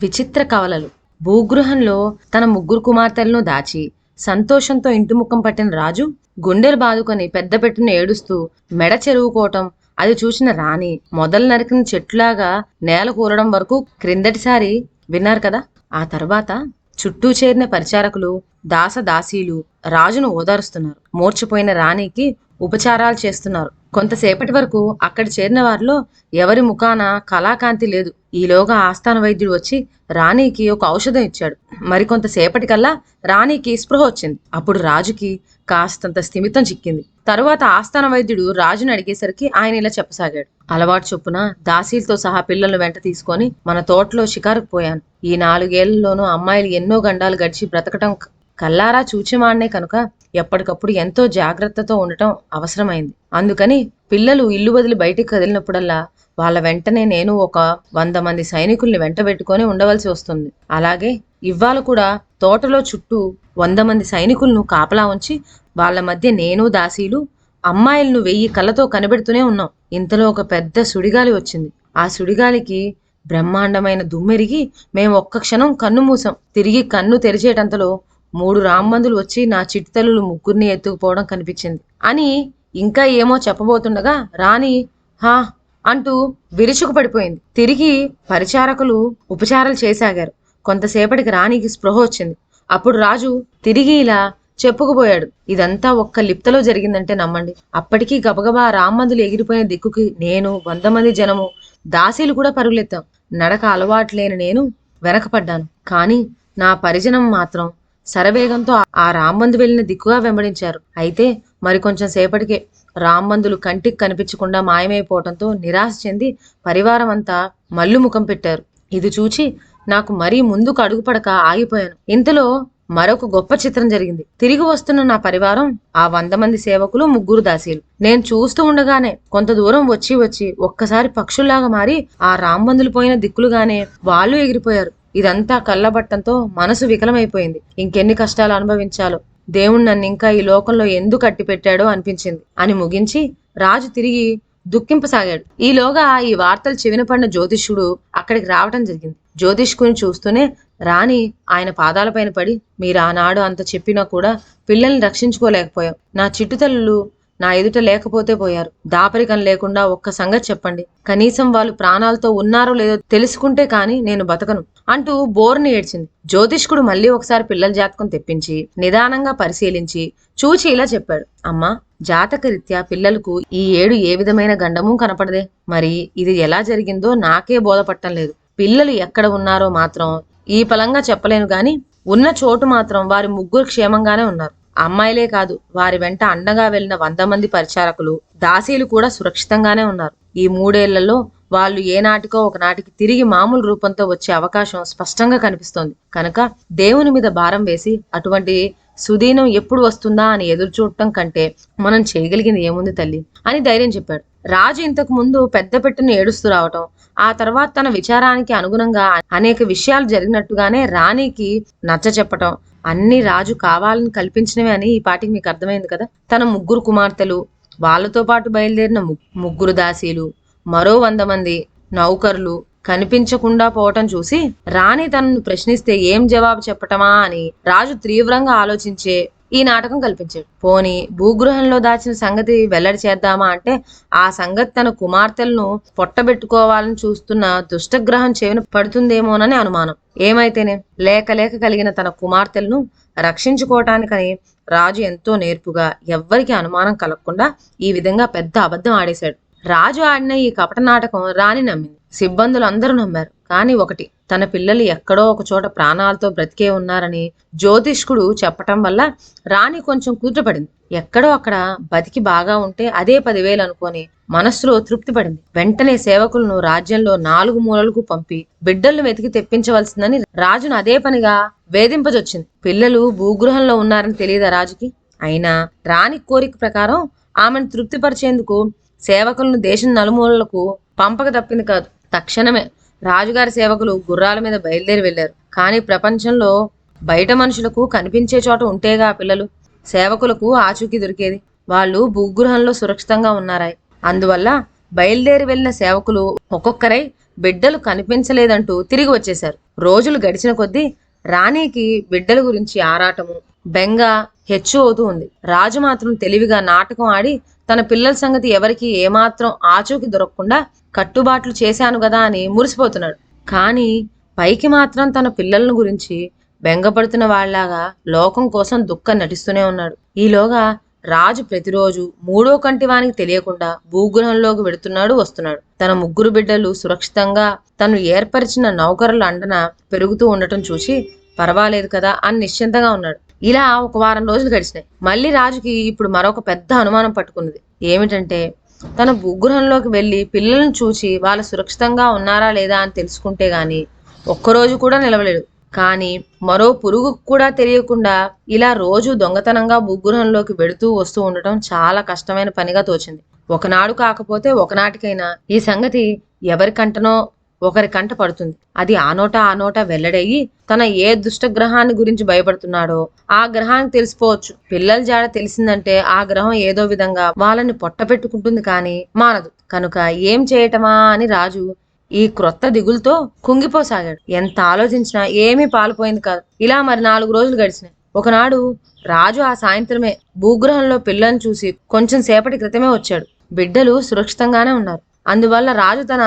విచిత్ర కవలలు. భూగృహంలో తన ముగ్గురు కుమార్తెలను దాచి సంతోషంతో ఇంటి ముఖం పట్టిన రాజు గుండెలు బాదుకొని పెద్ద పెట్టున ఏడుస్తూ మెడ చెరువుకోవటం, అది చూసిన రాణి మొదలు నరికిన చెట్లాగా నేల కూలడం వరకు క్రిందటిసారి విన్నారు కదా. ఆ తర్వాత చుట్టూ చేరిన పరిచారకులు, దాసదాసీలు రాజును ఓదారుస్తున్నారు. మూర్చిపోయిన రాణికి ఉపచారాలు చేస్తున్నారు. కొంతసేపటి వరకు అక్కడ చేరిన వారిలో ఎవరి ముఖాన కళాకాంతి లేదు. ఈలోగా ఆస్థాన వైద్యుడు వచ్చి రాణికి ఒక ఔషధం ఇచ్చాడు. మరికొంతసేపటికల్లా రాణికి స్పృహ వచ్చింది. అప్పుడు రాజుకి కాస్తంత స్థిమితం చిక్కింది. తరువాత ఆస్థాన వైద్యుడు రాజుని అడిగేసరికి ఆయన ఇలా చెప్పసాగాడు. అలవాటు చొప్పున దాసీలతో సహా పిల్లలను వెంట తీసుకొని మన తోటలో షికారుకు పోయాను. ఈ 4 ఏళ్లలోనూ అమ్మాయిలు ఎన్నో గండాలు గడిచి బ్రతకటం కల్లారా చూచిమాన్నే కనుక ఎప్పటికప్పుడు ఎంతో జాగ్రత్తతో ఉండటం అవసరమైంది. అందుకని పిల్లలు ఇల్లు వదిలి బయటికి కదిలినప్పుడల్లా వాళ్ళ వెంటనే నేను ఒక 100 మంది సైనికుల్ని వెంట పెట్టుకొని ఉండవలసి వస్తుంది. అలాగే ఇవాళ కూడా తోటలో చుట్టూ 100 మంది సైనికులను కాపలా ఉంచి వాళ్ళ మధ్య నేను దాసీలు అమ్మాయిలను 1000 కళ్ళతో కనిపెడుతూనే ఉన్నాం. ఇంతలో ఒక పెద్ద సుడిగాలి వచ్చింది. ఆ సుడిగాలికి బ్రహ్మాండమైన దుమ్మెరిగి మేము ఒక్క క్షణం కన్ను మూసాం. తిరిగి కన్ను తెరిచేటంతలో 3 రామ్మందులు వచ్చి నా చిట్టితల్లులు ముగ్గురిని ఎత్తుకుపోవడం కనిపించింది అని ఇంకా ఏమో చెప్పబోతుండగా రాణి హా అంటూ విరుచుకు పడిపోయింది. తిరిగి పరిచారకులు ఉపచారాలు చేసాగారు. కొంతసేపటికి రాణికి స్పృహ వచ్చింది. అప్పుడు రాజు తిరిగి ఇలా చెప్పుకుపోయాడు. ఇదంతా ఒక్క లిప్తలో జరిగిందంటే నమ్మండి. అప్పటికీ గబగబా రామ్మందులు ఎగిరిపోయిన దిక్కుకి నేను 100 మంది జనము దాసీలు కూడా పరుగులెత్తాం. నడక అలవాటు లేని నేను వెనకపడ్డాను. కానీ నా పరిజనం మాత్రం శరవేగంతో ఆ రామ్మందు వెళ్లిన దిక్కుగా వెంబడించారు. అయితే మరికొంచెం సేపటికే రామ్మందులు కంటికి కనిపించకుండా మాయమైపోవటంతో నిరాశ చెంది పరివారం అంతా మల్లు ముఖం పెట్టారు. ఇది చూచి నాకు మరీ ముందుకు అడుగుపడక ఆగిపోయాను. ఇంతలో మరొక గొప్ప చిత్రం జరిగింది. తిరిగి వస్తున్న నా పరివారం ఆ 100 మంది సేవకులు, 3 దాసీలు. నేను చూస్తూ ఉండగానే కొంత దూరం వచ్చి వచ్చి ఒక్కసారి పక్షుల్లాగా మారి ఆ రామ్మందులు పోయిన దిక్కులుగానే వాళ్ళు ఎగిరిపోయారు. ఇదంతా కళ్ళబట్టంతో మనసు వికలమైపోయింది. ఇంకెన్ని కష్టాలు అనుభవించాలో, దేవుడు నన్ను ఇంకా ఈ లోకంలో ఎందుకు అట్టి పెట్టాడో అనిపించింది అని ముగించి రాజు తిరిగి దుఃఖింపసాగాడు. ఈలోగా ఈ వార్తలు చెవిన పడిన జ్యోతిష్యుడు అక్కడికి రావటం జరిగింది. జ్యోతిష్కుని చూస్తూనే రాణి ఆయన పాదాలపైన పడి, మీరు ఆనాడు అంత చెప్పినా కూడా పిల్లల్ని రక్షించుకోలేకపోయాం. నా చిట్టుతల్లులు నా ఎదుట లేకపోతే పోయారు. దాపరికం లేకుండా ఒక్క సంగతి చెప్పండి. కనీసం వాళ్ళు ప్రాణాలతో ఉన్నారో లేదో తెలుసుకుంటే కాని నేను బతకను అంటూ బోర్ని ఏడ్చింది. జ్యోతిష్కుడు మళ్ళీ ఒకసారి పిల్లల జాతకం తెప్పించి నిదానంగా పరిశీలించి చూచి ఇలా చెప్పాడు. అమ్మా, జాతక రీత్యా పిల్లలకు ఈ ఏడు ఏ విధమైన గండము కనపడదే. మరి ఇది ఎలా జరిగిందో నాకే బోధపట్టం లేదు. పిల్లలు ఎక్కడ ఉన్నారో మాత్రం ఈ పలంగా చెప్పలేను గాని ఉన్న చోటు మాత్రం వారి 3 క్షేమంగానే ఉన్నారు. అమ్మాయిలే కాదు, వారి వెంట అండగా వెళ్లిన 100 మంది పరిచారకులు, దాసీలు కూడా సురక్షితంగానే ఉన్నారు. ఈ 3 ఏళ్లలో వాళ్ళు ఏనాటికో ఒకనాటికి తిరిగి మామూలు రూపంతో వచ్చే అవకాశం స్పష్టంగా కనిపిస్తోంది. కనుక దేవుని మీద భారం వేసి అటువంటి సుదీనం ఎప్పుడు వస్తుందా అని ఎదురు చూడటం కంటే మనం చేయగలిగింది ఏముంది తల్లి అని ధైర్యం చెప్పాడు. రాజు ఇంతకు ముందు పెద్ద పెట్టును ఏడుస్తూ రావటం, ఆ తర్వాత తన విచారానికి అనుగుణంగా అనేక విషయాలు జరిగినట్టుగానే రాణికి నచ్చ చెప్పటం అన్ని రాజు కావాలని కల్పించినవి అని ఈ పాటికి మీకు అర్థమైంది కదా. తన 3 కుమార్తెలు, వాళ్ళతో పాటు బయలుదేరిన 3 దాసీలు, మరో 100 మంది నౌకర్లు కనిపించకుండా పోవటం చూసి రాణి తనను ప్రశ్నిస్తే ఏం జవాబు చెప్పటమా అని రాజు తీవ్రంగా ఆలోచించే ఈ నాటకం కల్పించాడు. పోని భూగృహంలో దాచిన సంగతి వెల్లడి చేద్దామా అంటే ఆ సంగతి తన కుమార్తెలను పొట్టబెట్టుకోవాలని చూస్తున్న దుష్టగ్రహం చెవిన పడుతుందేమోనని అనుమానం. ఏమైతేనే లేక లేక కలిగిన తన కుమార్తెలను రక్షించుకోవటానికని రాజు ఎంతో నేర్పుగా ఎవ్వరికి అనుమానం కలగకుండా ఈ విధంగా పెద్ద అబద్ధం ఆడేశాడు. రాజు ఆడిన ఈ కపట నాటకం రాణి నమ్మింది. సిబ్బందులు అందరూ నమ్మారు. కానీ ఒకటి, తన పిల్లలు ఎక్కడో ఒక చోట ప్రాణాలతో బ్రతికే ఉన్నారని జ్యోతిష్కుడు చెప్పటం వల్ల రాణి కొంచెం కుదుటపడింది. ఎక్కడో అక్కడ బతికి బాగా ఉంటే అదే 10,000 అనుకొని మనస్సులో తృప్తి పడింది. వెంటనే సేవకులను రాజ్యంలో 4 మూలలకు పంపి బిడ్డలను వెతికి తెప్పించవలసిందని రాజును అదే పనిగా వేధింపజొచ్చింది. పిల్లలు భూగృహంలో ఉన్నారని తెలియదా రాజుకి? అయినా రాణి కోరిక ప్రకారం ఆమెను తృప్తిపరిచేందుకు సేవకులను దేశం నలుమూలలకు పంపక తప్పింది కాదు. తక్షణమే రాజుగారి సేవకులు గుర్రాల మీద బయలుదేరి వెళ్లారు. కానీ ప్రపంచంలో బయట మనుషులకు కనిపించే చోట ఉంటేగా పిల్లలు సేవకులకు ఆచూకీ దొరికేది. వాళ్ళు భూగృహంలో సురక్షితంగా ఉన్నారాయి. అందువల్ల బయలుదేరి వెళ్లిన సేవకులు ఒక్కొక్కరై బిడ్డలు కనిపించలేదంటూ తిరిగి వచ్చేశారు. రోజులు గడిచిన కొద్దీ రాణికి బిడ్డల గురించి ఆరాటము, బెంగ హెచ్చు అవుతూ ఉంది. రాజు మాత్రం తెలివిగా నాటకం ఆడి తన పిల్లల సంగతి ఎవరికి ఏమాత్రం ఆచూకి దొరకకుండా కట్టుబాట్లు చేశాను గదా అని మురిసిపోతున్నాడు. కానీ పైకి మాత్రం తన పిల్లలను గురించి బెంగపడుతున్న వాళ్ళలాగా లోకం కోసం దుఃఖం నటిస్తూనే ఉన్నాడు. ఈలోగా రాజు ప్రతిరోజు మూడో కంటి వానికి తెలియకుండా భూగృహంలోకి వెడుతున్నాడు, వస్తున్నాడు. తన ముగ్గురు బిడ్డలు సురక్షితంగా తను ఏర్పరిచిన నౌకరుల అండన పెరుగుతూ ఉండటం చూసి పర్వాలేదు కదా అని నిశ్చింతగా ఉన్నాడు. ఇలా ఒక వారం రోజులు గడిచినాయి. మళ్ళీ రాజుకి ఇప్పుడు మరొక పెద్ద అనుమానం పట్టుకున్నది. ఏమిటంటే తన భూగృహంలోకి వెళ్లి పిల్లలను చూసి వాళ్ళు సురక్షితంగా ఉన్నారా లేదా అని తెలుసుకుంటే గాని ఒక్కరోజు కూడా నిలవలేడు. కానీ మరో పురుగు కూడా తెలియకుండా ఇలా రోజు దొంగతనంగా భూగృహంలోకి వెడుతూ వస్తూ ఉండటం చాలా కష్టమైన పనిగా తోచింది. ఒకనాడు కాకపోతే ఒకనాటికైనా ఈ సంగతి ఎవరికంటనో ఒకరి కంట పడుతుంది. అది ఆ నోట వెల్లడయ్యి తన ఏ దుష్టగ్రహాన్ని గురించి భయపడుతున్నాడో ఆ గ్రహానికి తెలిసిపోవచ్చు. పిల్లల జాడ తెలిసిందంటే ఆ గ్రహం ఏదో విధంగా వాళ్ళని పొట్ట పెట్టుకుంటుంది కానీ మానదు. కనుక ఏం చేయటమా అని రాజు ఈ క్రొత్త దిగులతో కుంగిపోసాగాడు. ఎంత ఆలోచించినా ఏమీ పాలుపోయింది కాదు. ఇలా మరి 4 రోజులు గడిచినాయి. ఒకనాడు రాజు ఆ సాయంత్రమే భూగృహంలో పిల్లని చూసి కొంచెం సేపటి క్రితమే వచ్చాడు. బిడ్డలు సురక్షితంగానే ఉన్నారు. అందువల్ల రాజు తన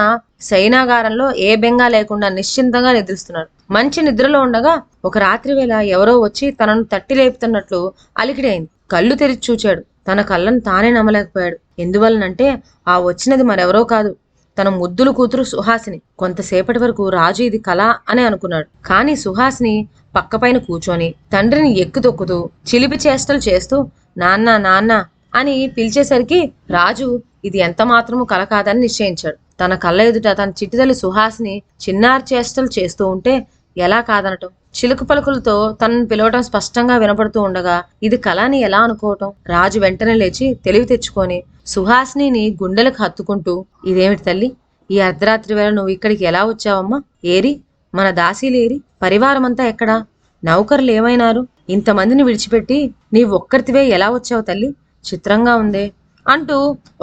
శయనాగారంలో ఏ బెంగా లేకుండా నిశ్చింతంగా నిద్రిస్తున్నాడు. మంచి నిద్రలో ఉండగా ఒక రాత్రి వేళ ఎవరో వచ్చి తనను తట్టి లేపుతున్నట్లు అలికిడి అయింది. కళ్ళు తెరిచి చూచాడు. తన కళ్ళను తానే నమ్మలేకపోయాడు. ఎందువలనంటే ఆ వచ్చినది మరెవరో కాదు, తన ముద్దుల కూతురు సుహాసిని. కొంతసేపటి వరకు రాజు ఇది కళ అని అనుకున్నాడు. కానీ సుహాసిని పక్కపైన కూర్చొని తండ్రిని ఎక్కు తొక్కుతూ చిలిపి చేష్టలు చేస్తూ నాన్న నాన్న అని పిలిచేసరికి రాజు ఇది ఎంత మాత్రము కల కాదని నిశ్చయించాడు. తన కళ్ళ ఎదుట తన చిట్టితల్లి సుహాసిని చిన్నారి చేష్టలు చేస్తూ ఉంటే ఎలా కాదనటం? చిలుకు పలుకులతో తనను పిలవటం స్పష్టంగా వినపడుతూ ఉండగా ఇది కళ అని ఎలా అనుకోవటం? రాజు వెంటనే లేచి తెలివి తెచ్చుకొని సుహాసిని గుండెలకు హత్తుకుంటూ ఇదేమిటి తల్లి, ఈ అర్ధరాత్రి వేళ నువ్వు ఇక్కడికి ఎలా వచ్చావమ్మా? ఏరి మన దాసీలేరి? పరివారమంతా ఎక్కడా? నౌకర్లు ఏమైనారు? ఇంతమందిని విడిచిపెట్టి నీవు ఒక్కరితివే ఎలా వచ్చావు తల్లి? చిత్రంగా ఉందే అంటూ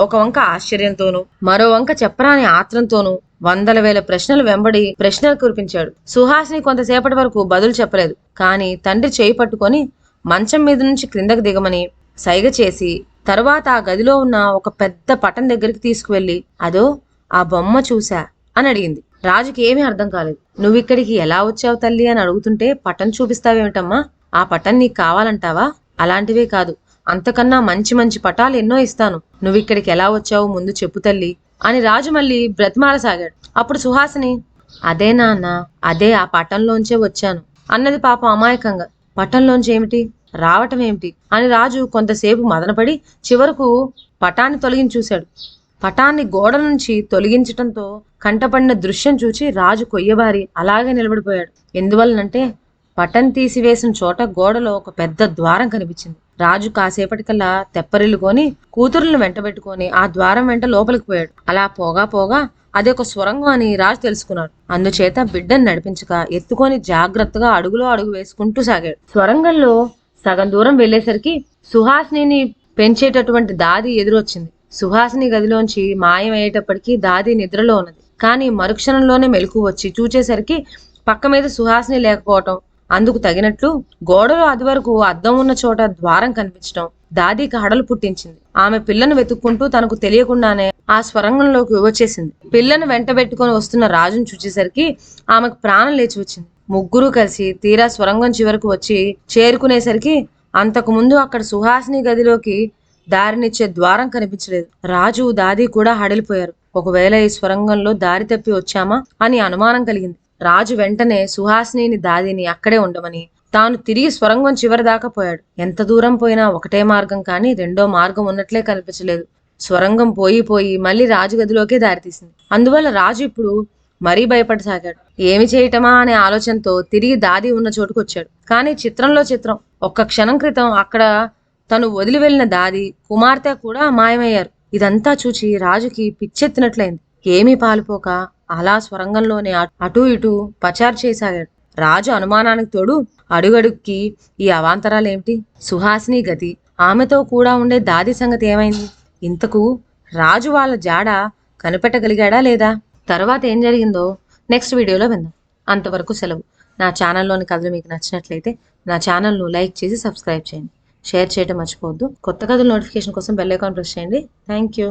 ఒక వంక ఆశ్చర్యంతోనూ మరో వంక చెప్పరాని ఆత్రంతోనూ 100,000 ప్రశ్నలు వెంబడి ప్రశ్నలు కురిపించాడు. సుహాసిని కొంతసేపటి వరకు బదులు చెప్పలేదు. కానీ తండ్రి చేయి పట్టుకొని మంచం మీద నుంచి క్రిందకు దిగమని సైగ చేసి తరువాత ఆ గదిలో ఉన్న ఒక పెద్ద పటం దగ్గరికి తీసుకువెళ్లి అదో ఆ బొమ్మ చూసా అని అడిగింది. రాజుకి ఏమీ అర్థం కాలేదు. నువ్విక్కడికి ఎలా వచ్చావు తల్లి అని అడుగుతుంటే పటం చూపిస్తావేమిటమ్మా? ఆ పటం నీకు కావాలంటావా? అలాంటివే కాదు, అంతకన్నా మంచి మంచి పటాలు ఎన్నో ఇస్తాను. నువ్విక్కడికి ఎలా వచ్చావు ముందు చెప్పు తల్లి అని రాజు మళ్ళీ బ్రతిమాలసాగాడు. అప్పుడు సుహాసిని అదే నాన్న, అదే ఆ పటంలోంచే వచ్చాను అన్నది పాపం అమాయకంగా. పటంలోంచి ఏమిటి, రావటం ఏమిటి అని రాజు కొంతసేపు మదనపడి చివరకు పటాన్ని తొలగించి చూశాడు. పటాన్ని గోడ నుంచి తొలగించటంతో కంటపడిన దృశ్యం చూచి రాజు కొయ్యబారి అలాగే నిలబడిపోయాడు. ఎందువలనంటే పటం తీసివేసిన చోట గోడలో ఒక పెద్ద ద్వారం కనిపించింది. రాజు కాసేపటికల్లా తెప్పరిల్లుకొని కూతురులను వెంటబెట్టుకొని ఆ ద్వారం వెంట లోపలికి పోయాడు. అలా పోగా పోగా అది ఒక స్వరంగం అని రాజు తెలుసుకున్నాడు. అందుచేత బిడ్డను నడిపించక ఎత్తుకొని జాగ్రత్తగా అడుగులో అడుగు వేసుకుంటూ సాగాడు. స్వరంగంలో సగం దూరం వెళ్లేసరికి సుహాసిని పెంచేటటువంటి దాది ఎదురొచ్చింది. సుహాసిని గదిలోంచి మాయమయ్యేటప్పటికీ దాది నిద్రలో ఉన్నది. కానీ మరుక్షణంలోనే మెలకు వచ్చి చూచేసరికి పక్క మీద సుహాసిని లేకపోవటం, అందుకు తగినట్లు గోడలో అది వరకు అద్దం ఉన్న చోట ద్వారం కనిపించడం దాదీకి హడలు పుట్టించింది. ఆమె పిల్లను వెతుక్కుంటూ తనకు తెలియకుండానే ఆ స్వరంగంలోకి వచ్చేసింది. పిల్లను వెంటబెట్టుకొని వస్తున్న రాజును చూచేసరికి ఆమెకు ప్రాణం లేచి వచ్చింది. ముగ్గురు కలిసి తీరా స్వరంగం చివరకు వచ్చి చేరుకునేసరికి అంతకు ముందు అక్కడ సుహాసిని గదిలోకి దారినిచ్చే ద్వారం కనిపించలేదు. రాజు దాది కూడా హడలిపోయారు. ఒకవేళ ఈ స్వరంగంలో దారి తప్పి వచ్చామా అని అనుమానం కలిగింది. రాజు వెంటనే సుహాసిని దాదిని అక్కడే ఉండమని తాను తిరిగి స్వరంగం చివరి దాకా పోయాడు. ఎంత దూరం పోయినా ఒకటే మార్గం కానీ రెండో మార్గం ఉన్నట్లే కనిపించలేదు. స్వరంగం పోయి పోయి మళ్ళీ రాజు గదిలోకే దారితీసింది. అందువల్ల రాజు ఇప్పుడు మరీ భయపడసాగాడు. ఏమి చేయటమా అనే ఆలోచనతో తిరిగి దాది ఉన్న చోటుకు వచ్చాడు. కానీ చిత్రంలో చిత్రం, ఒక్క క్షణం క్రితం అక్కడ తను వదిలి వెళ్లిన దాది కుమార్తె కూడా మాయమయ్యారు. ఇదంతా చూచి రాజుకి పిచ్చెత్తినట్లయింది. ఏమీ పాలుపోక అలా స్వరంగంలోనే అటూ ఇటూ పచారు చేసాగాడు. రాజు అనుమానానికి తోడు అడుగడుక్కి ఈ అవాంతరాలేమిటి? సుహాసిని గతి, ఆమెతో కూడా ఉండే దాది సంగతి ఏమైంది? ఇంతకు రాజు వాళ్ళ జాడ కనిపెట్టగలిగాడా లేదా? తర్వాత ఏం జరిగిందో నెక్స్ట్ వీడియోలో విందాం. అంతవరకు సెలవు. నా ఛానల్లోని కథలు మీకు నచ్చినట్లయితే నా ఛానల్ను లైక్ చేసి సబ్స్క్రైబ్ చేయండి. షేర్ చేయడం మర్చిపోవద్దు. కొత్త కథల నోటిఫికేషన్ కోసం బెల్ ఐకాన్ ప్రెస్ చేయండి. Thank you.